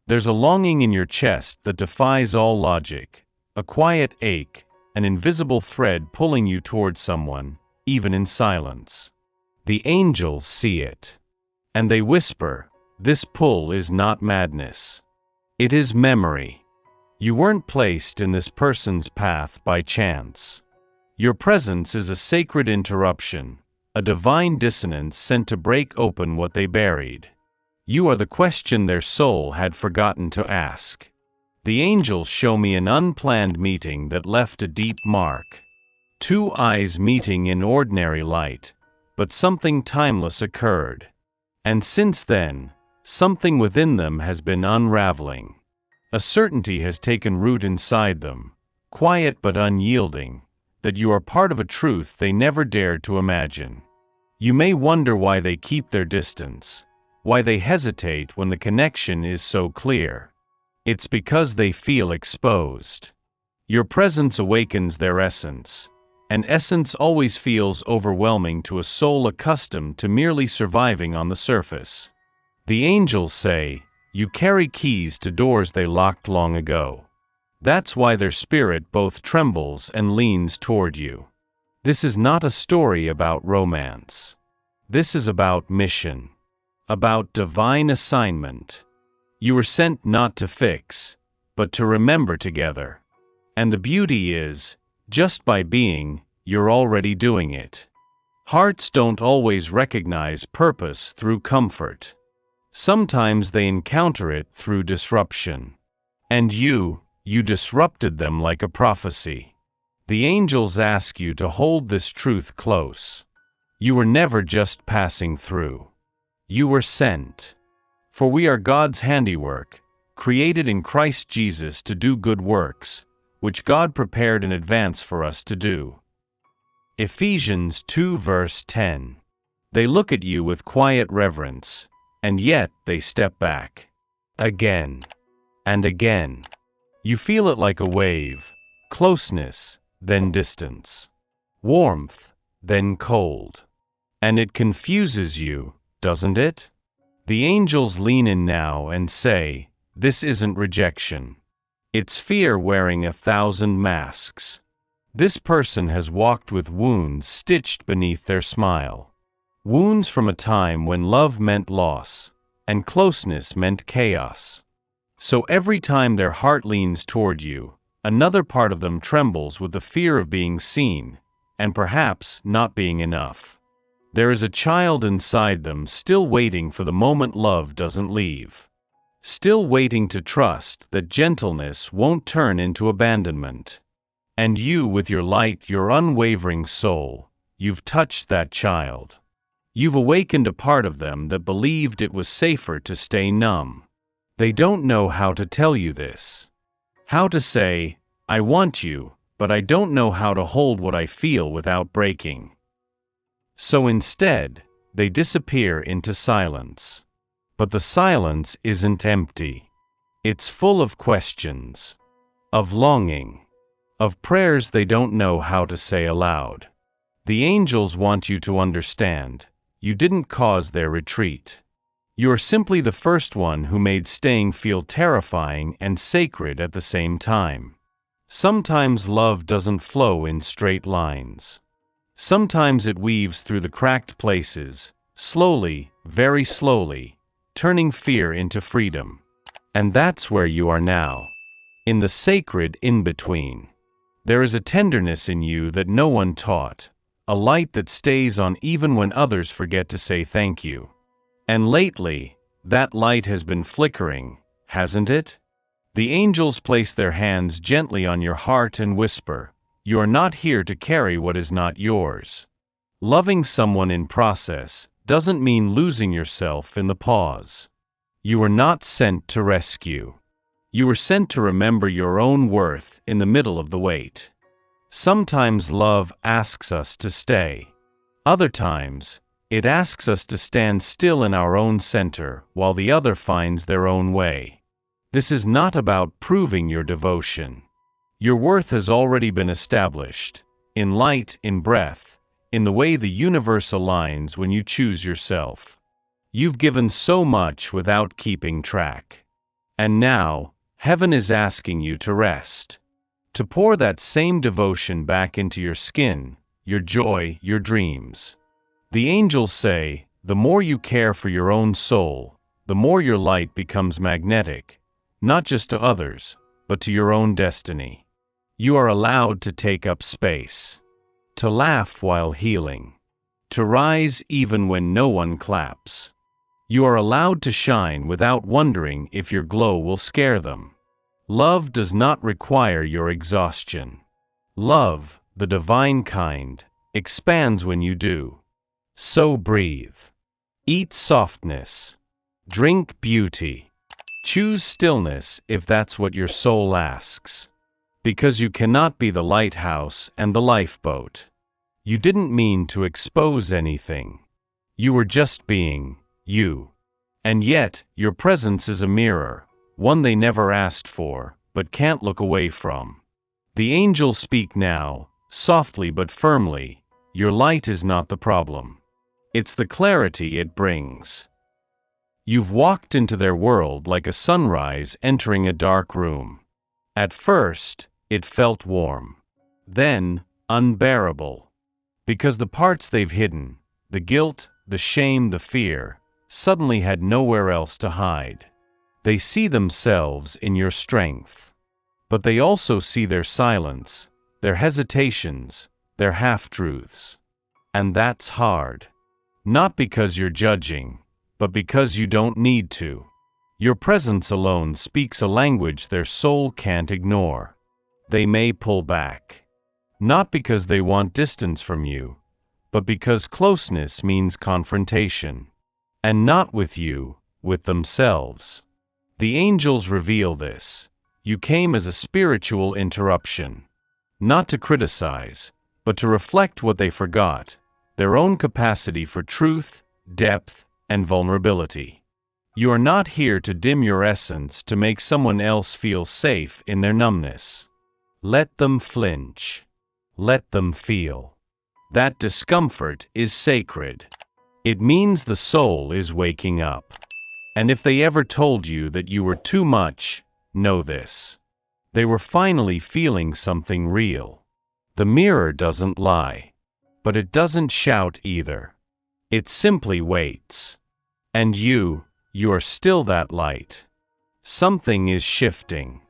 There's a longing in your chest that defies all logic, a quiet ache, an invisible thread pulling you toward someone, even in silence. The angels see it. And they whisper, "This pull is not madness. It is memory. You weren't placed in this person's path by chance. Your presence is a sacred interruption, a divine dissonance sent to break open what they buried. You are the question their soul had forgotten to ask." The angels show me an unplanned meeting that left a deep mark. Two eyes meeting in ordinary light, but something timeless occurred. And since then, something within them has been unraveling. A certainty has taken root inside them, quiet but unyielding, that you are part of a truth they never dared to imagine. You may wonder why they keep their distance, why they hesitate when the connection is so clear. It's because they feel exposed. Your presence awakens their essence, and essence always feels overwhelming to a soul accustomed to merely surviving on the surface. The angels say, "You carry keys to doors they locked long ago." That's why their spirit both trembles and leans toward you. This is not a story about romance. This is about mission, about divine assignment. You were sent not to fix, but to remember together. And the beauty is, just by being, you're already doing it. Hearts don't always recognize purpose through comfort. Sometimes they encounter it through disruption. And you disrupted them like a prophecy. The angels ask you to hold this truth close. You were never just passing through. You were sent. For we are God's handiwork, created in Christ Jesus to do good works, which God prepared in advance for us to do. Ephesians 2 verse 10. They look at you with quiet reverence, and yet they step back. Again. And again. You feel it like a wave, closeness, then distance. Warmth, then cold. And it confuses you, doesn't it? The angels lean in now and say, "This isn't rejection. It's fear wearing 1,000 masks. This person has walked with wounds stitched beneath their smile. Wounds from a time when love meant loss, and closeness meant chaos. So every time their heart leans toward you, another part of them trembles with the fear of being seen, and perhaps not being enough. There is a child inside them still waiting for the moment love doesn't leave. Still waiting to trust that gentleness won't turn into abandonment. And you, with your light, your unwavering soul, you've touched that child. You've awakened a part of them that believed it was safer to stay numb. They don't know how to tell you this. How to say, "I want you, but I don't know how to hold what I feel without breaking." So instead, they disappear into silence. But the silence isn't empty. It's full of questions, of longing, of prayers they don't know how to say aloud. The angels want you to understand, you didn't cause their retreat. You're simply the first one who made staying feel terrifying and sacred at the same time. Sometimes love doesn't flow in straight lines. Sometimes it weaves through the cracked places, slowly, very slowly, turning fear into freedom. And that's where you are now. In the sacred in-between. There is a tenderness in you that no one taught, a light that stays on even when others forget to say thank you. And lately, that light has been flickering, hasn't it? The angels place their hands gently on your heart and whisper, "You are not here to carry what is not yours." Loving someone in process doesn't mean losing yourself in the pause. You were not sent to rescue. You were sent to remember your own worth in the middle of the wait. Sometimes love asks us to stay. Other times, it asks us to stand still in our own center while the other finds their own way. This is not about proving your devotion. Your worth has already been established, in light, in breath, in the way the universe aligns when you choose yourself. You've given so much without keeping track. And now, heaven is asking you to rest. To pour that same devotion back into your skin, your joy, your dreams. The angels say, the more you care for your own soul, the more your light becomes magnetic, not just to others, but to your own destiny. You are allowed to take up space, to laugh while healing, to rise even when no one claps. You are allowed to shine without wondering if your glow will scare them. Love does not require your exhaustion. Love, the divine kind, expands when you do. So breathe. Eat softness. Drink beauty. Choose stillness if that's what your soul asks. Because you cannot be the lighthouse and the lifeboat. You didn't mean to expose anything. You were just being you. And yet, your presence is a mirror, one they never asked for, but can't look away from. The angels speak now, softly but firmly. Your light is not the problem. It's the clarity it brings. You've walked into their world like a sunrise entering a dark room. At first, it felt warm. Then, unbearable. Because the parts they've hidden, the guilt, the shame, the fear, suddenly had nowhere else to hide. They see themselves in your strength. But they also see their silence, their hesitations, their half-truths. And that's hard. Not because you're judging, but because you don't need to. Your presence alone speaks a language their soul can't ignore. They may pull back. Not because they want distance from you, but because closeness means confrontation. And not with you, with themselves. The angels reveal this. You came as a spiritual interruption. Not to criticize, but to reflect what they forgot, their own capacity for truth, depth, and vulnerability. You are not here to dim your essence to make someone else feel safe in their numbness. Let them flinch. Let them feel. That discomfort is sacred. It means the soul is waking up. And if they ever told you that you were too much, know this. They were finally feeling something real. The mirror doesn't lie. But it doesn't shout either. It simply waits. And you are still that light. Something is shifting.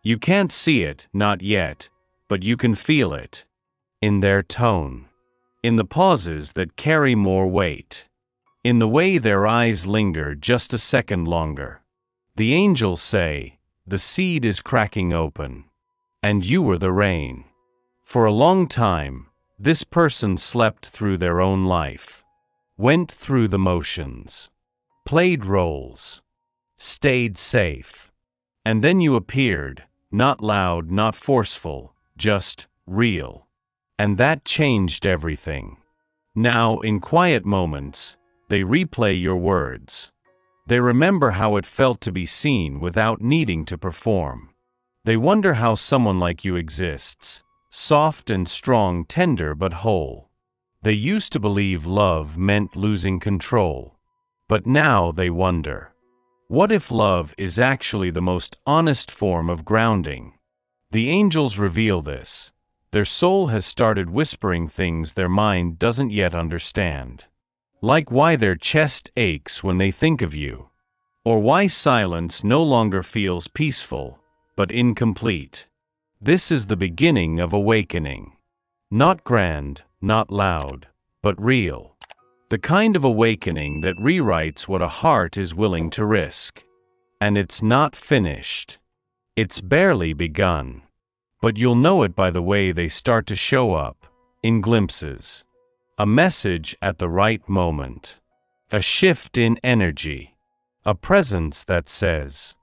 You can't see it, not yet, but you can feel it. In their tone. In the pauses that carry more weight. In the way their eyes linger just a second longer. The angels say, the seed is cracking open. And you were the rain. For a long time, this person slept through their own life. Went through the motions. Played roles. Stayed safe. And then you appeared, not loud, not forceful, just real. And that changed everything. Now, in quiet moments, they replay your words. They remember how it felt to be seen without needing to perform. They wonder how someone like you exists, soft and strong, tender but whole. They used to believe love meant losing control. But now they wonder. What if love is actually the most honest form of grounding? The angels reveal this. Their soul has started whispering things their mind doesn't yet understand. Like why their chest aches when they think of you. Or why silence no longer feels peaceful, but incomplete. This is the beginning of awakening. Not grand, not loud, but real. The kind of awakening that rewrites what a heart is willing to risk. And it's not finished. It's barely begun. But you'll know it by the way they start to show up, in glimpses. A message at the right moment. A shift in energy. A presence that says,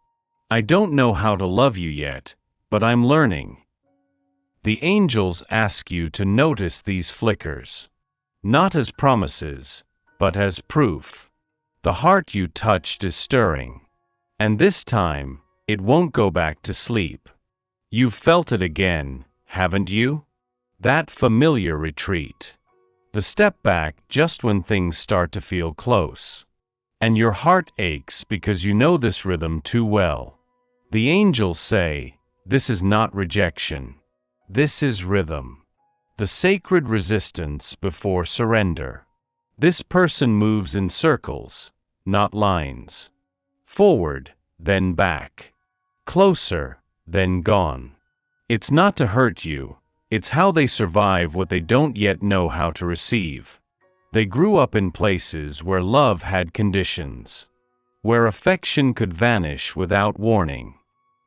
I don't know how to love you yet, but I'm learning. The angels ask you to notice these flickers. Not as promises, but as proof. The heart you touched is stirring. And this time, it won't go back to sleep. You've felt it again, haven't you? That familiar retreat. The step back just when things start to feel close. And your heart aches because you know this rhythm too well. The angels say, this is not rejection. This is rhythm. The sacred resistance before surrender. This person moves in circles, not lines. Forward, then back. Closer, then gone. It's not to hurt you, it's how they survive what they don't yet know how to receive. They grew up in places where love had conditions, where affection could vanish without warning,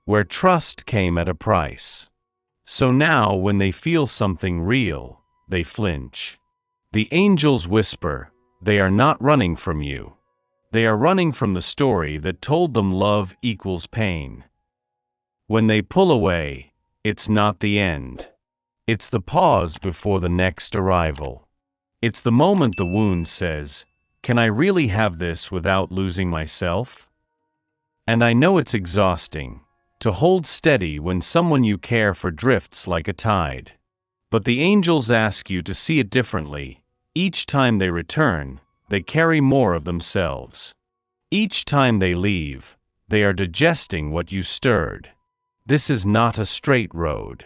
where trust came at a price. So now when they feel something real, they flinch. The angels whisper, they are not running from you. They are running from the story that told them love equals pain. When they pull away, it's not the end. It's the pause before the next arrival. It's the moment the wound says, can I really have this without losing myself? And I know it's exhausting to hold steady when someone you care for drifts like a tide. But the angels ask you to see it differently. Each time they return, they carry more of themselves. Each time they leave, they are digesting what you stirred. This is not a straight road,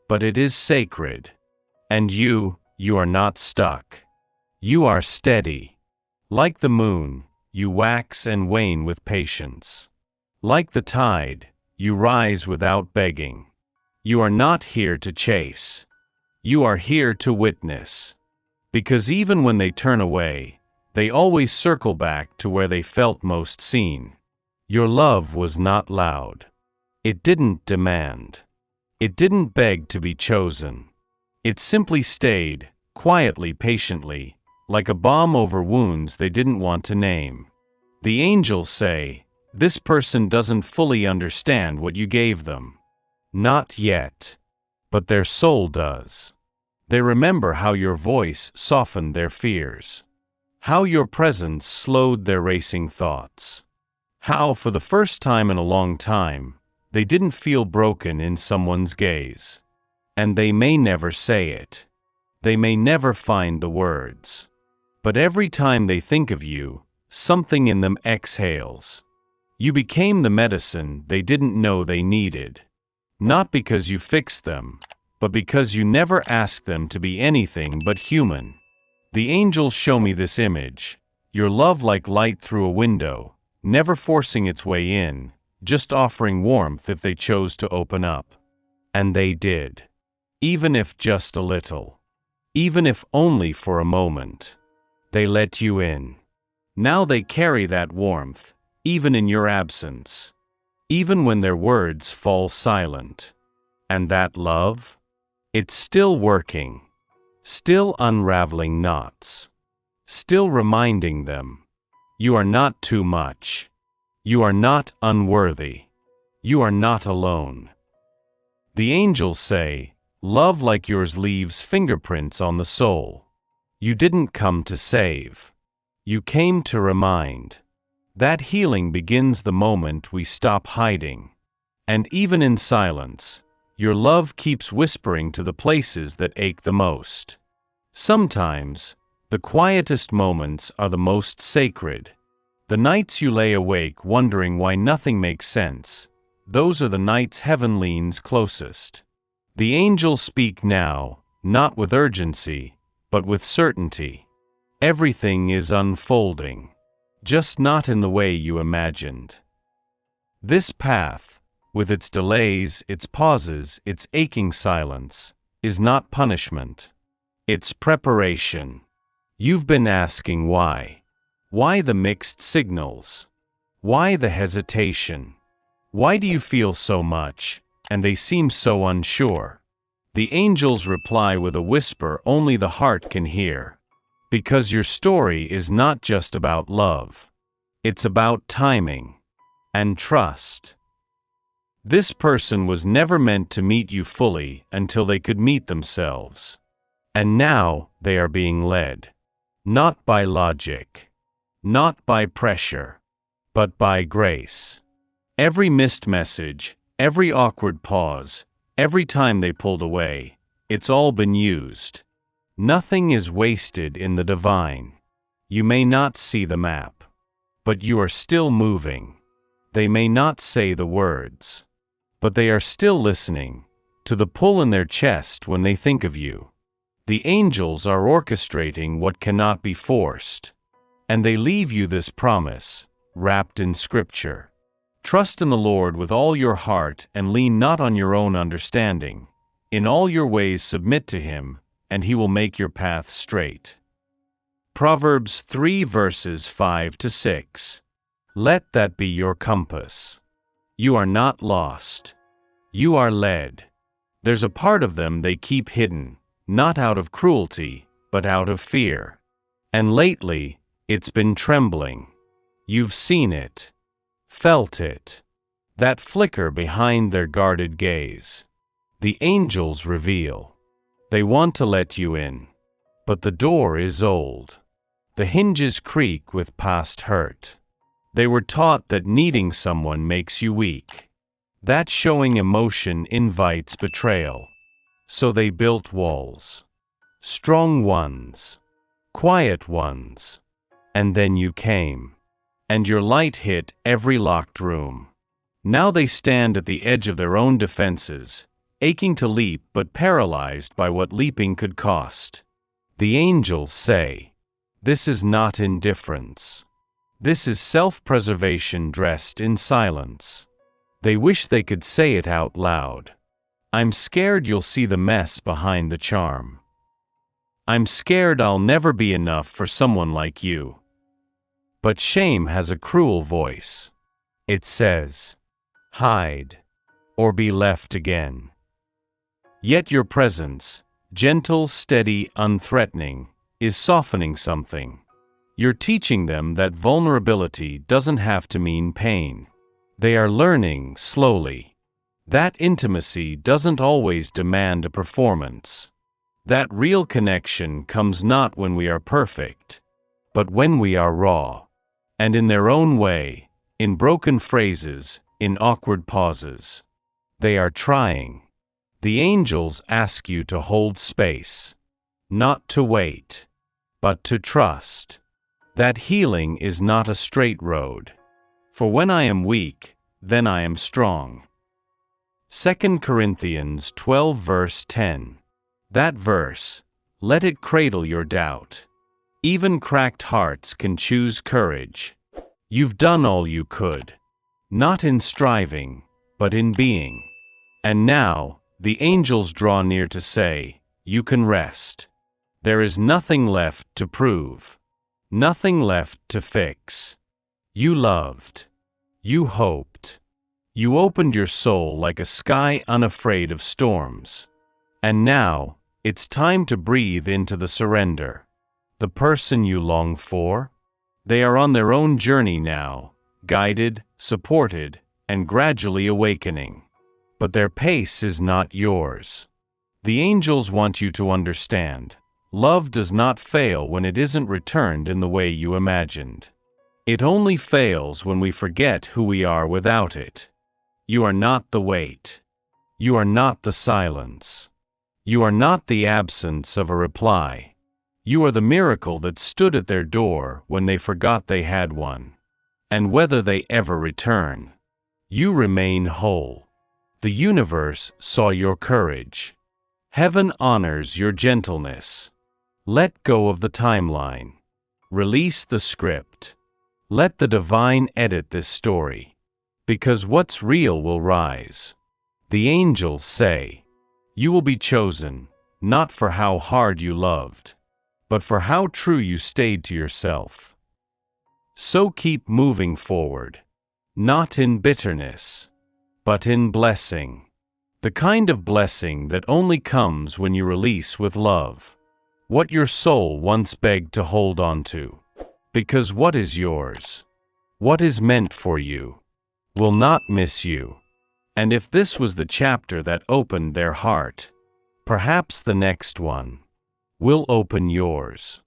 but it is sacred. And you are not stuck. You are steady. Like the moon, you wax and wane with patience. Like the tide, you rise without begging. You are not here to chase. You are here to witness. Because even when they turn away, they always circle back to where they felt most seen. Your love was not loud. It didn't demand. It didn't beg to be chosen. It simply stayed, quietly, patiently, like a balm over wounds they didn't want to name. The angels say, this person doesn't fully understand what you gave them. Not yet. But their soul does. They remember how your voice softened their fears. How your presence slowed their racing thoughts. How, for the first time in a long time, they didn't feel broken in someone's gaze. And they may never say it. They may never find the words. But every time they think of you, something in them exhales. You became the medicine they didn't know they needed. Not because you fixed them, but because you never asked them to be anything but human. The angels show me this image, your love like light through a window, never forcing its way in, just offering warmth if they chose to open up. And they did. Even if just a little. Even if only for a moment. They let you in. Now they carry that warmth, even in your absence. Even when their words fall silent. And that love? It's still working. Still unraveling knots. Still reminding them. You are not too much. You are not unworthy. You are not alone. The angels say, love like yours leaves fingerprints on the soul. You didn't come to save. You came to remind. That healing begins the moment we stop hiding. And even in silence, your love keeps whispering to the places that ache the most. Sometimes, the quietest moments are the most sacred. The nights you lay awake wondering why nothing makes sense, those are the nights heaven leans closest. The angels speak now, not with urgency, but with certainty. Everything is unfolding. Just not in the way you imagined. This path, with its delays, its pauses, its aching silence, is not punishment. It's preparation. You've been asking why. Why the mixed signals? Why the hesitation? Why do you feel so much, and they seem so unsure? The angels reply with a whisper only the heart can hear. Because your story is not just about love. It's about timing. And trust. This person was never meant to meet you fully until they could meet themselves. And now, they are being led. Not by logic. Not by pressure. But by grace. Every missed message, every awkward pause, every time they pulled away, it's all been used. Nothing is wasted in the divine. You may not see the map. But you are still moving. They may not say the words, but they are still listening, to the pull in their chest when they think of you. The angels are orchestrating what cannot be forced. And they leave you this promise, wrapped in Scripture. Trust in the Lord with all your heart and lean not on your own understanding. In all your ways submit to Him, and He will make your path straight. Proverbs 3 verses 5 to 6. Let that be your compass. You are not lost. You are led. There's a part of them they keep hidden, not out of cruelty, but out of fear. And lately, it's been trembling. You've seen it. Felt it. That flicker behind their guarded gaze. The angels reveal. They want to let you in. But the door is old. The hinges creak with past hurt. They were taught that needing someone makes you weak. That showing emotion invites betrayal. So they built walls. Strong ones. Quiet ones. And then you came. And your light hit every locked room. Now they stand at the edge of their own defenses, aching to leap but paralyzed by what leaping could cost. The angels say, "This is not indifference. This is self-preservation dressed in silence." They wish they could say it out loud. I'm scared you'll see the mess behind the charm. I'm scared I'll never be enough for someone like you. But shame has a cruel voice. It says, hide, or be left again. Yet your presence, gentle, steady, unthreatening, is softening something. You're teaching them that vulnerability doesn't have to mean pain. They are learning slowly. That intimacy doesn't always demand a performance. That real connection comes not when we are perfect, but when we are raw. And in their own way, in broken phrases, in awkward pauses. They are trying. The angels ask you to hold space. Not to wait, but to trust. That healing is not a straight road. For when I am weak, then I am strong. 2 Corinthians 12 verse 10. That verse, let it cradle your doubt. Even cracked hearts can choose courage. You've done all you could. Not in striving, but in being. And now, the angels draw near to say, you can rest. There is nothing left to prove. Nothing left to fix. You loved. You hoped. You opened your soul like a sky unafraid of storms. And now, it's time to breathe into the surrender. The person you long for? They are on their own journey now, guided, supported, and gradually awakening. But their pace is not yours. The angels want you to understand. Love does not fail when it isn't returned in the way you imagined. It only fails when we forget who we are without it. You are not the weight. You are not the silence. You are not the absence of a reply. You are the miracle that stood at their door when they forgot they had one. And whether they ever return, you remain whole. The universe saw your courage. Heaven honors your gentleness. Let go of the timeline. Release the script. Let the divine edit this story. Because what's real will rise. The angels say, you will be chosen, not for how hard you loved, but for how true you stayed to yourself. So keep moving forward. Not in bitterness, but in blessing. The kind of blessing that only comes when you release with love what your soul once begged to hold on to. Because what is yours, what is meant for you, will not miss you. And if this was the chapter that opened their heart, perhaps the next one will open yours.